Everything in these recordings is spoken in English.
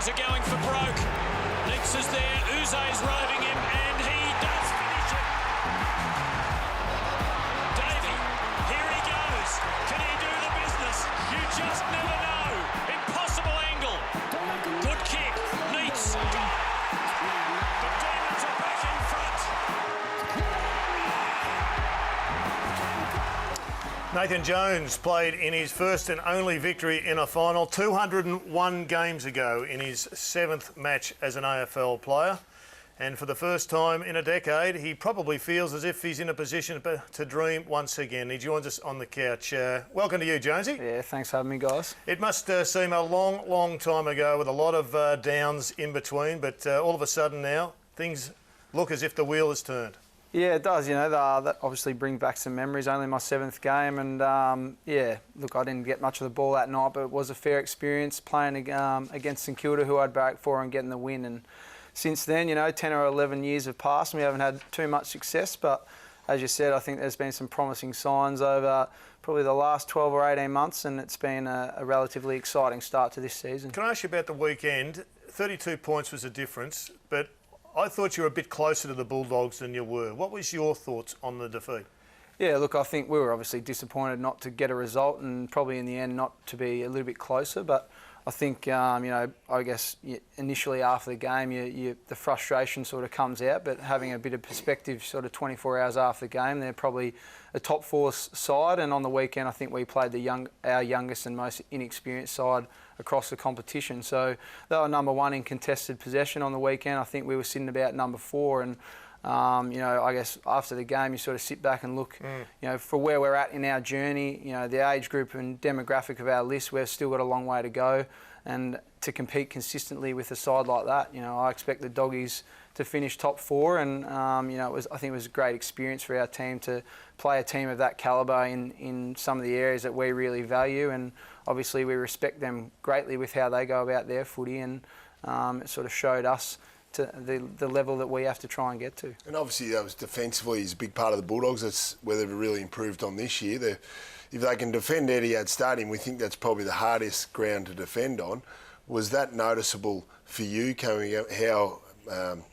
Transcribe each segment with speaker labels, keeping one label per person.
Speaker 1: dogs are going for broke. Nix is there, Uze's roving him, and he does finish it. Davey, here he goes. Can he do the business? You just never know. Impossible angle. Good kick. Neats. The Demons are back in front.
Speaker 2: Nathan Jones played in his first and only victory in a final 201 games ago in his 7th match as an AFL player. And for the first time in a decade, he probably feels as if he's in a position to dream once again. He joins us on the couch. Welcome to you, Jonesy.
Speaker 3: Yeah, thanks for having me, guys.
Speaker 2: It must seem a long, long time ago with a lot of downs in between, but all of a sudden now, things look as if the wheel has turned.
Speaker 3: Yeah, it does. You know, that obviously brings back some memories. Only my 7th game, and yeah, look, I didn't get much of the ball that night, but it was a fair experience playing against St Kilda, who I'd barracked for, and getting the win. And since then, you know, 10 or 11 years have passed, and we haven't had too much success. But as you said, I think there's been some promising signs over probably the last 12 or 18 months, and it's been a relatively exciting start to this season.
Speaker 2: Can I ask you about the weekend? 32 points was the difference, but I thought you were a bit closer to the Bulldogs than you were. What was your thoughts on the defeat?
Speaker 3: Yeah, look, I think we were obviously disappointed not to get a result, and probably in the end not to be a little bit closer. But I think, you know, I guess initially after the game, the frustration sort of comes out. But having a bit of perspective, sort of 24 hours after the game, they're probably a top 4 side. And on the weekend, I think we played our youngest and most inexperienced side across the competition. So they were number 1 in contested possession on the weekend. I think we were sitting about number 4. And you know, I guess after the game, you sort of sit back and look, you know, for where we're at in our journey, you know, the age group and demographic of our list, we've still got a long way to go. And to compete consistently with a side like that, you know, I expect the Doggies to finish top 4. And, you know, I think it was a great experience for our team to play a team of that calibre in some of the areas that we really value. And obviously we respect them greatly with how they go about their footy. And it sort of showed us to the level that we have to try and get to.
Speaker 4: And obviously that was defensively is a big part of the Bulldogs. That's where they've really improved on this year. If they can defend Etihad Stadium, we think that's probably the hardest ground to defend on. Was that noticeable for you, coming out, how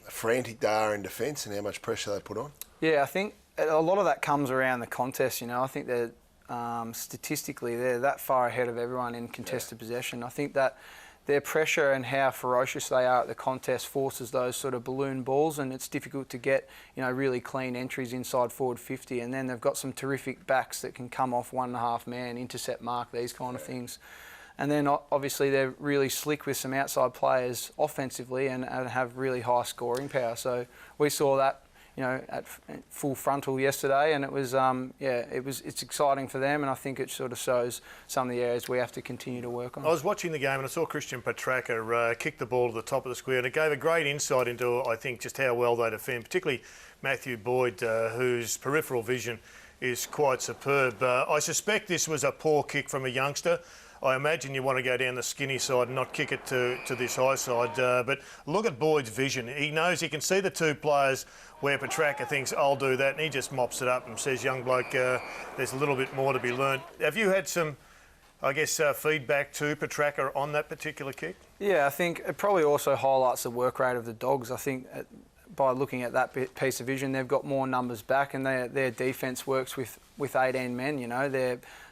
Speaker 4: frantic they are in defence and how much pressure they put on? Yeah,
Speaker 3: I think a lot of that comes around the contest. You know, I think that statistically they're that far ahead of everyone in contested possession. I think that their pressure and how ferocious they are at the contest forces those sort of balloon balls, and it's difficult to get, you know, really clean entries inside forward 50. And then they've got some terrific backs that can come off 1.5 man, intercept mark, these kind of things. And then obviously they're really slick with some outside players offensively and have really high scoring power. So we saw that, you know, at full frontal yesterday, and it was, yeah, it's exciting for them, and I think it sort of shows some of the areas we have to continue to work on.
Speaker 2: I was watching the game and I saw Christian Petracca kick the ball to the top of the square, and it gave a great insight into, I think, just how well they defend, particularly Matthew Boyd, whose peripheral vision is quite superb. I suspect this was a poor kick from a youngster. I imagine you want to go down the skinny side and not kick it to this high side. But look at Boyd's vision. He knows he can see the 2 players where Petracca thinks, I'll do that, and he just mops it up and says, young bloke, there's a little bit more to be learnt. Have you had some, I guess, feedback to Petracca on that particular kick? Yeah,
Speaker 3: I think it probably also highlights the work rate of the Dogs. I think by looking at that piece of vision, they've got more numbers back, and their defence works with 18 men, you know.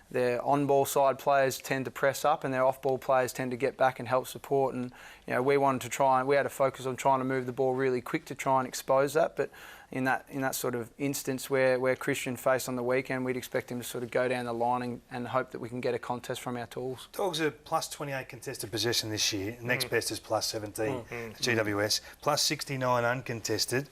Speaker 3: Their on-ball side players tend to press up, and their off-ball players tend to get back and help support. And you know, we had a focus on trying to move the ball really quick to try and expose that. But in that sort of instance where Christian faced on the weekend, we'd expect him to sort of go down the line and hope that we can get a contest from our tools.
Speaker 5: Dogs are plus 28 contested possession this year. Next best is plus 17. GWS plus 69 uncontested.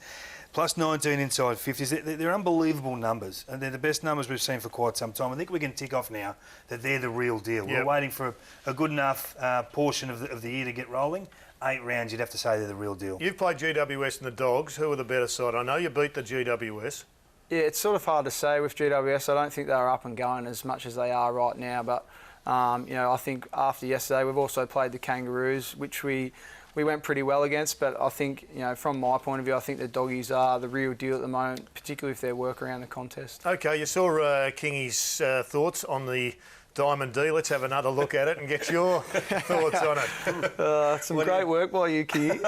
Speaker 5: Plus 19 inside 50s. They're unbelievable numbers, and they're the best numbers we've seen for quite some time. I think we can tick off now that they're the real deal. Yep. We're waiting for a good enough portion of the year to get rolling. 8 rounds, you'd have to say they're the real deal.
Speaker 2: You've played GWS and the Dogs. Who are the better side? I know you beat the GWS.
Speaker 3: Yeah, it's sort of hard to say with GWS. I don't think they're up and going as much as they are right now, but you know, I think after yesterday we've also played the Kangaroos, which we went pretty well against, but I think, you know, from my point of view, I think the Doggies are the real deal at the moment, particularly if they work around the contest.
Speaker 2: Okay, you saw Kingy's thoughts on the Diamond D, let's have another look at it and get your thoughts on it.
Speaker 3: Some great work by you, Key.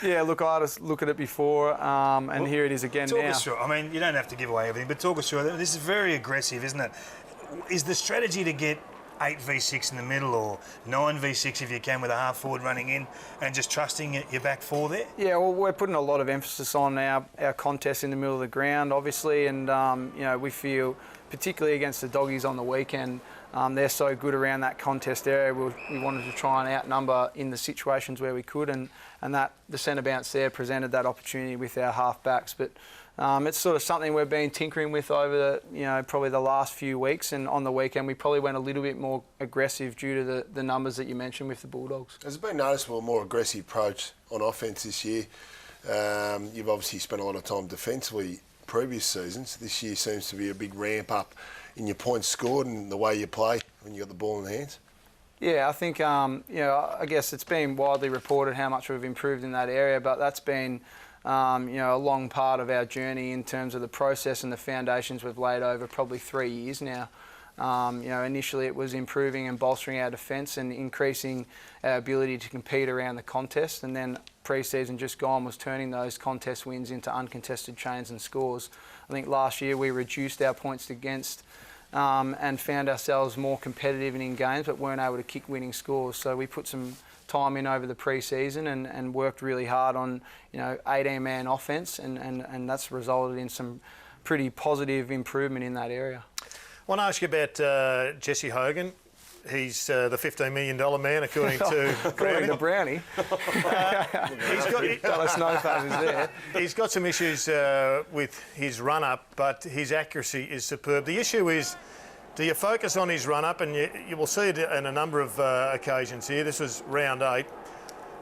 Speaker 3: Yeah, look, I just look at it before, and here it is again
Speaker 5: talk
Speaker 3: now.
Speaker 5: us through. I mean, you don't have to give away everything, but talk us through it. This is very aggressive, isn't it? Is the strategy to get 8v6 in the middle or 9v6 if you can with a half forward running in and just trusting your back four there?
Speaker 3: Yeah, well, we're putting a lot of emphasis on our contest in the middle of the ground, obviously, and we feel, particularly against the doggies on the weekend, they're so good around that contest area. We wanted to try and outnumber in the situations where we could, and that the centre bounce there presented that opportunity with our half backs. But it's sort of something we've been tinkering with over probably the last few weeks, and on the weekend we probably went a little bit more aggressive due to the numbers that you mentioned with the Bulldogs.
Speaker 4: Has it been noticeable a more aggressive approach on offence this year? You've obviously spent a lot of time defensively previous seasons. This year seems to be a big ramp up in your points scored and the way you play when you got the ball in the hands.
Speaker 3: Yeah, I think I guess it's been widely reported how much we've improved in that area, but that's been a long part of our journey in terms of the process and the foundations we've laid over probably 3 years now. Initially it was improving and bolstering our defence and increasing our ability to compete around the contest, and then pre-season just gone was turning those contest wins into uncontested chains and scores. I think last year we reduced our points against and found ourselves more competitive and in games, but weren't able to kick winning scores. So we put some time in over the pre-season and worked really hard on 18-man offence, and that's resulted in some pretty positive improvement in that area.
Speaker 2: I want to ask you about Jesse Hogan. He's the $15 million man, according to
Speaker 3: Brownie.
Speaker 2: He's got some issues with his run-up, but his accuracy is superb. The issue is, do you focus on his run-up, and you will see it in a number of occasions here. This was round 8,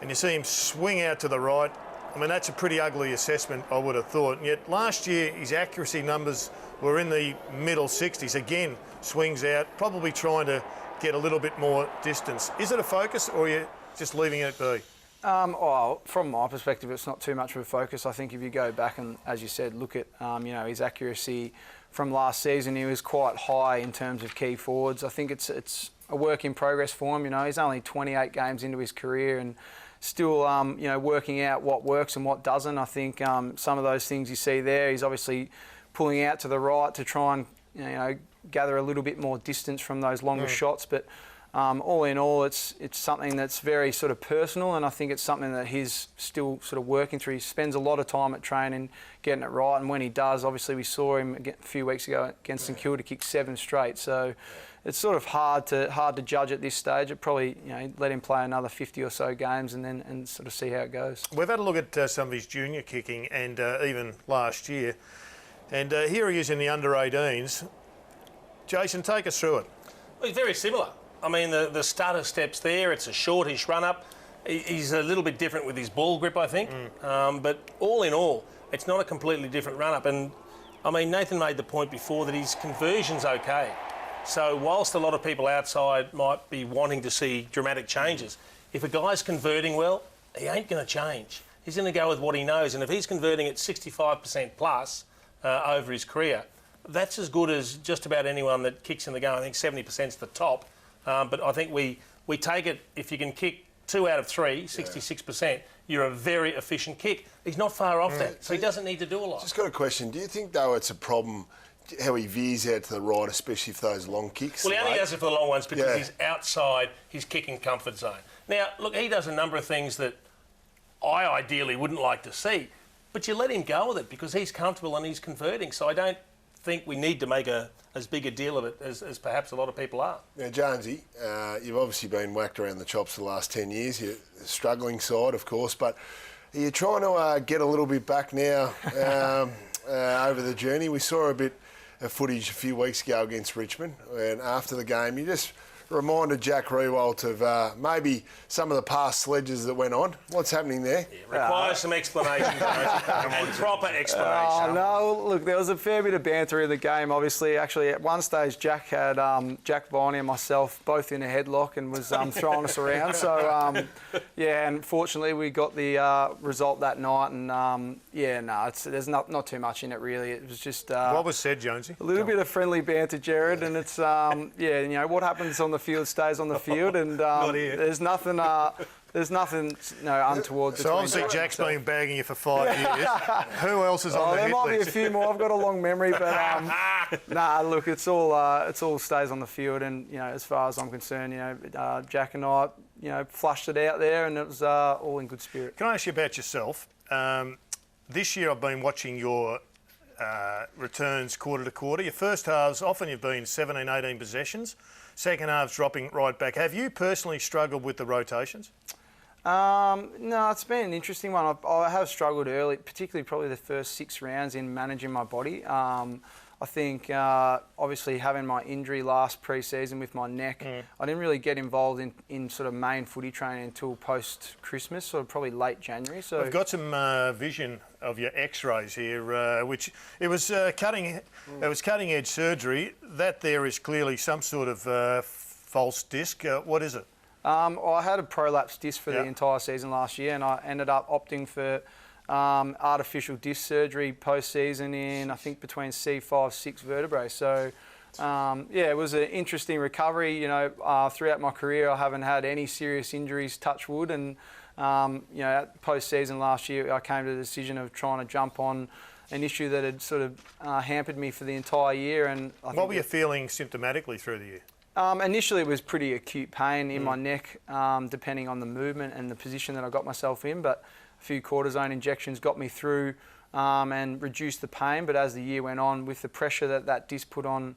Speaker 2: and you see him swing out to the right. I mean, that's a pretty ugly assessment, I would have thought. And yet last year, his accuracy numbers were in the middle 60s. Again, swings out, probably trying to get a little bit more distance. Is it a focus, or are you just leaving it be?
Speaker 3: From my perspective, it's not too much of a focus. I think if you go back and, as you said, look at his accuracy from last season, he was quite high in terms of key forwards. I think it's a work in progress for him. He's only 28 games into his career and still working out what works and what doesn't. I think some of those things you see there, he's obviously pulling out to the right to try and gather a little bit more distance from those longer shots, but all in all, it's something that's very sort of personal, and I think it's something that he's still sort of working through. He spends a lot of time at training getting it right, and when he does, obviously we saw him a few weeks ago against St Kilda kick 7 straight. So it's sort of hard to judge at this stage. It probably let him play another 50 or so games and sort of see how it goes.
Speaker 2: We've had a look at some of his junior kicking and even last year, and here he is in the under-18s. Jason, take us through it.
Speaker 6: Well, he's very similar. I mean, the stutter steps there, it's a shortish run-up. He's a little bit different with his ball grip, I think. But all in all, it's not a completely different run-up. And, I mean, Nathan made the point before that his conversion's okay. So whilst a lot of people outside might be wanting to see dramatic changes, if a guy's converting well, he ain't going to change. He's going to go with what he knows. And if he's converting at 65% plus over his career, that's as good as just about anyone that kicks in the game. I think 70% is the top. But I think we take it, if you can kick 2 out of 3, 66%, you're a very efficient kick. He's not far off that, so he doesn't need to do a lot.
Speaker 4: Just got a question. Do you think, though, it's a problem how he veers out to the right, especially for those long kicks?
Speaker 6: Well, he only does it for the long ones because he's outside his kicking comfort zone. Now, look, he does a number of things that I ideally wouldn't like to see, but you let him go with it because he's comfortable and he's converting, so I don't think we need to make as big a deal of it as perhaps a lot of people are.
Speaker 4: Now, Jonesy, you've obviously been whacked around the chops the last 10 years. You're a struggling side, of course, but are you trying to get a little bit back now over the journey? We saw a bit of footage a few weeks ago against Richmond, and after the game, you just reminded Jack Rewalt of maybe some of the past sledges that went on. What's happening there?
Speaker 6: Requires some explanation, and proper explanation.
Speaker 3: Oh, no, look, there was a fair bit of banter in the game, obviously. Actually, at one stage, Jack had Jack Viney and myself both in a headlock and was throwing us around. So, yeah, and fortunately, we got the result that night. And, there's not too much in it, really. It was just...
Speaker 2: what was said, Jonesy?
Speaker 3: A little bit of friendly banter, Jared, and it's, what happens on the field stays on the field, and there's nothing... There's nothing untoward.
Speaker 2: So obviously Jack's been bagging you for 5 years. Who else is on the
Speaker 3: there
Speaker 2: hit
Speaker 3: might
Speaker 2: list?
Speaker 3: be a few more. I've got a long memory, but look, it's all stays on the field, and as far as I'm concerned, Jack and I, flushed it out there, and it was all in good spirit.
Speaker 2: Can I ask you about yourself? This year I've been watching your returns quarter to quarter. Your first halves, often you've been 17, 18 possessions. Second halves dropping right back. Have you personally struggled with the rotations?
Speaker 3: No, it's been an interesting one. I have struggled early, particularly probably the first 6 rounds in managing my body. I think obviously having my injury last pre-season with my neck, I didn't really get involved in sort of main footy training until post-Christmas, so probably late January. So
Speaker 2: I've got some vision of your X-rays here, which it was cutting edge surgery. That there is clearly some sort of false disc. What is it?
Speaker 3: I had a prolapse disc for the entire season last year, and I ended up opting for artificial disc surgery post-season in, I think, between C5, 6 vertebrae. So, it was an interesting recovery. Throughout my career, I haven't had any serious injuries, touch wood. And, post-season last year, I came to the decision of trying to jump on an issue that had sort of hampered me for the entire year. And
Speaker 2: what were you feeling symptomatically through the year?
Speaker 3: Initially, it was pretty acute pain in my neck, depending on the movement and the position that I got myself in. But a few cortisone injections got me through and reduced the pain. But as the year went on, with the pressure that disc put on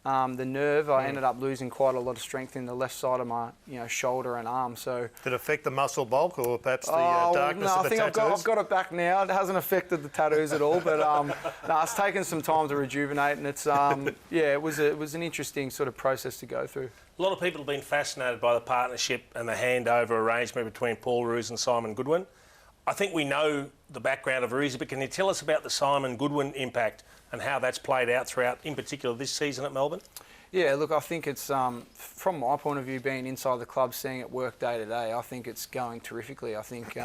Speaker 3: the nerve, I ended up losing quite a lot of strength in the left side of my shoulder and arm. So
Speaker 2: did it affect the muscle bulk or perhaps the darkness of the tattoos?
Speaker 3: No, I think I've got it back now. It hasn't affected the tattoos at all, but it's taken some time to rejuvenate, and it's it was an interesting sort of process to go through.
Speaker 6: A lot of people have been fascinated by the partnership and the handover arrangement between Paul Roos and Simon Goodwin. I think we know the background of Roosy, but can you tell us about the Simon Goodwin impact and how that's played out throughout, in particular, this season at Melbourne?
Speaker 3: Yeah, look, I think it's, from my point of view, being inside the club, seeing it work day to day, I think it's going terrifically. I think,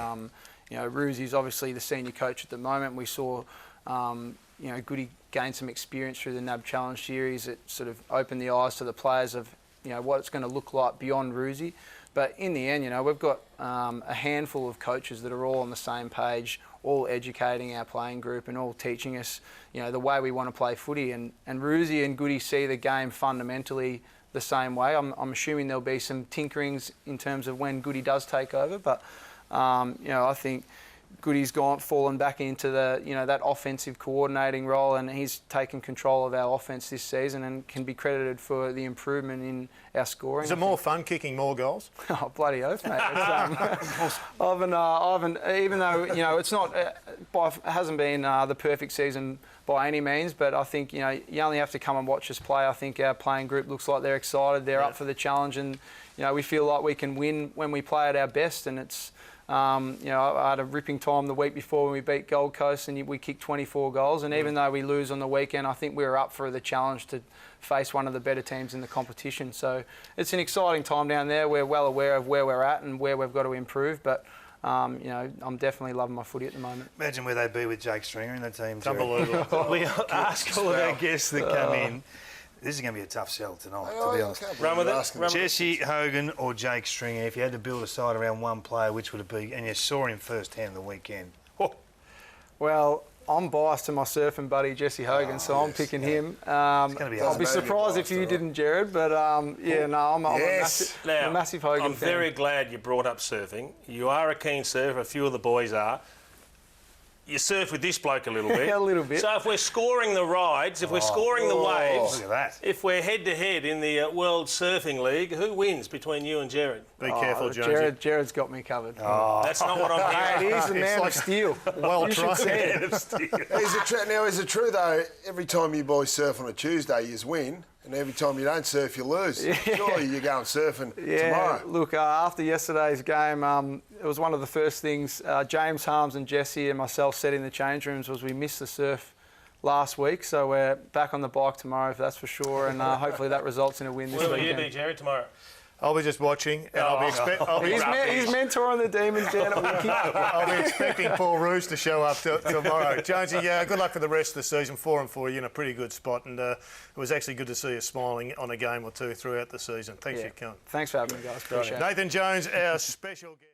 Speaker 3: Roosy's obviously the senior coach at the moment. We saw, Goody gain some experience through the NAB Challenge Series. It sort of opened the eyes to the players of, what it's going to look like beyond Roosy. But in the end, we've got a handful of coaches that are all on the same page, all educating our playing group and all teaching us, the way we want to play footy. And Roosie and Goody see the game fundamentally the same way. I'm assuming there'll be some tinkerings in terms of when Goody does take over, but I think Goody's fallen back into the that offensive coordinating role, and he's taken control of our offense this season and can be credited for the improvement in our scoring.
Speaker 2: Is it more fun kicking more goals?
Speaker 3: Oh, bloody oath, mate! I haven't, even though it's not, it hasn't been the perfect season by any means, but I think you only have to come and watch us play. I think our playing group looks like they're excited, they're up for the challenge, and we feel like we can win when we play at our best, and it's. I had a ripping time the week before when we beat Gold Coast and we kicked 24 goals. And even though we lose on the weekend, I think we were up for the challenge to face one of the better teams in the competition. So it's an exciting time down there. We're well aware of where we're at and where we've got to improve. But, I'm definitely loving my footy at the moment.
Speaker 5: Imagine where they'd be with Jake Stringer in the team.
Speaker 2: It's unbelievable.
Speaker 5: We ask all of our guests that come in. This is going to be a tough sell tonight, to be honest.
Speaker 6: Run with it.
Speaker 5: Jesse Hogan or Jake Stringer, if you had to build a side around one player, which would it be? And you saw him firsthand the weekend. Oh.
Speaker 3: Well, I'm biased to my surfing buddy Jesse Hogan, so I'm picking him. I'll be surprised if you didn't, Jared, but I'm a massive Hogan fan.
Speaker 6: I'm very glad you brought up surfing. You are a keen surfer, a few of the boys are. You surf with this bloke a little bit.
Speaker 3: Yeah, a little bit.
Speaker 6: So if we're scoring the rides, if we're scoring the waves,
Speaker 5: look at that.
Speaker 6: if we're head-to-head in the World Surfing League, who wins between you and Jared?
Speaker 2: Be careful, Jonesy.
Speaker 3: Jared's got me covered.
Speaker 6: That's not what I'm hearing.
Speaker 3: He's the man of steel.
Speaker 2: Well tried.
Speaker 4: Now, is it true, though, every time you boys surf on a Tuesday, you win, And every time you don't surf, you lose. Surely you're going surfing tomorrow.
Speaker 3: Look, after yesterday's game, it was one of the first things James Harms and Jesse and myself said in the change rooms was we missed the surf last week, so we're back on the bike tomorrow, that's for sure, and hopefully that results in a win this
Speaker 6: Where will
Speaker 3: weekend.
Speaker 6: you be, Jerry, tomorrow?
Speaker 2: I'll be just watching, and
Speaker 3: He's mentoring the Demons down at Wiki.
Speaker 2: I'll be expecting Paul Roos to show up tomorrow. Jonesy, good luck for the rest of the season. 4-4, you're in a pretty good spot, and it was actually good to see you smiling on a game or two throughout the season. Thanks for your coming.
Speaker 3: Thanks for having me, guys. Appreciate it.
Speaker 2: Nathan Jones, our special guest.